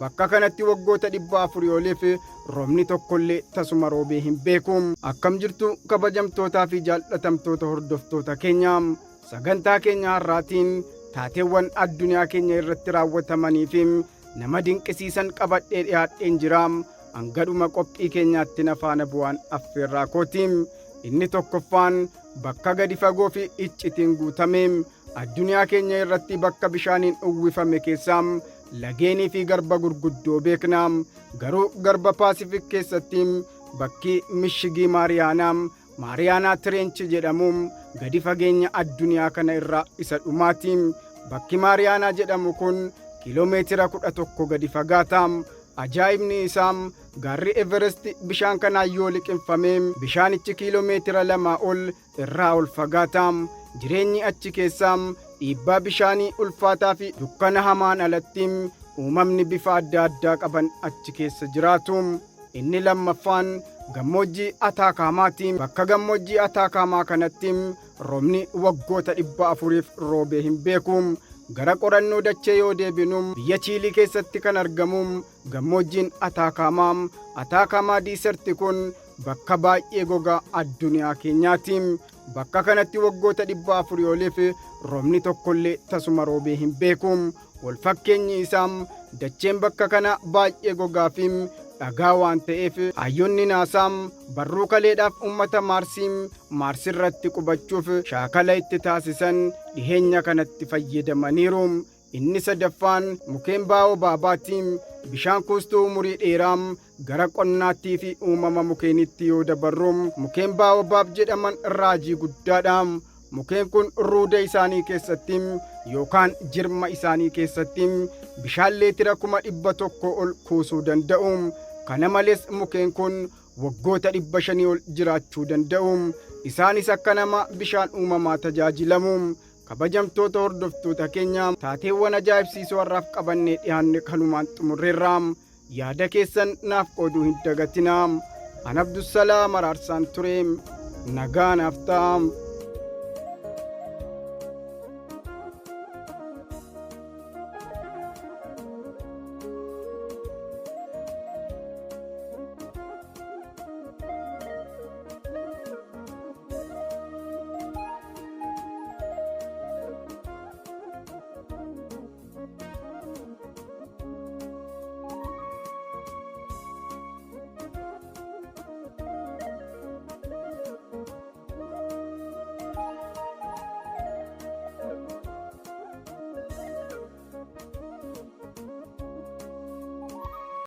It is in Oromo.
Bakka kanatti waggoota 400 oliif roobni tokkollee tasuma roobee hin beeku. Akkam jirtu kabajamtootaa fi jaallatamtoota hordoftoota keenya. Sagantaa keenya har'aatiin taateewwan addunyaa keenya irratti raawwatamanii fi nama dinqisiisan qabadhee dhiyaadheen jira. Hangadhuma qophii keenyaatti na faana bu'aan affeerraa kooti. Inni tokkoffaan bakka gadi fagoo fi iccitiin guutame addunyaa keenya irratti bakka bishaaniin uwwifame keessaa lageenii fi garba gurguddoo beekna. Garuu garba paasifik keessatti bakki mishigii maariyaanaa tireenchi jedhamu gadi fageenya addunyaa kana irraa isa dhumaati. Bakki maariyaanaa jedhamu kun kiiloomeetira 11 gadi fagaata. Ajaa'ibni isaa gaarri Everest bishaan kanaan yoo liqimfame bishaanichi kiiloomeetira 2 ol irraa ol fagaata. Jireenyi achi keessaa dhiibbaa bishaanii ulfaataa fi dukkana hamaan alatti uumamni bifa adda addaa qaban achi keessa jiraatu. Inni lammaffaan gammoojjii Ataakaamaati. Bakka gammoojjii Ataakaamaa kanatti roobni waggoota 400f roobee hin beeku. Gara qorannoo dachee yoo deebinu biyya Chiilii keessatti kan argamu gammoojjiin Ataakaamaa diiserti kun bakka baay'ee gogaa addunyaa keenyaati. Bakka kanatti waggoota 400 oliif roobni tokkollee tasuma roobee hin beeku. Wal fakkeenyi isaa dacheen bakka kana baay'ee gogaa fi dhagaa waan ta'eef hayyoonni naasaa barruu kaleedhaaf uummata Maarsiirratti qubachuuf shaakala itti taasisan dhiheenya kanatti fayyadamaniiru. Inni sadaffaan mukeen baa'oobabaati. Bishaan kuustuu umurii dheeraa gara qonnaattii fi uumama mukeenitti yoo dabarru mukeen baa'oobaab jedhaman raajii guddaadha. Mukeen kun ruuda isaanii keessatti yookaan jirma isaanii keessatti bishaan leetira 100,000 ol kuusuu danda'u. Kana malees mukeen kun waggoota 500 ol jiraachuu danda'u. Isaanis akka nama bishaan uumamaa tajaajilamu. Kabajamtoota hordoftoota keenya taateewwan ajaa'ibsiisoo har'aaf qabannee dhiyaanne kanumaan xumurreerra. Yaada keessan naaf qooduu hin dagatinaa. An Abdussalaam Araarsaan ture. Nagaa naaf ta'a.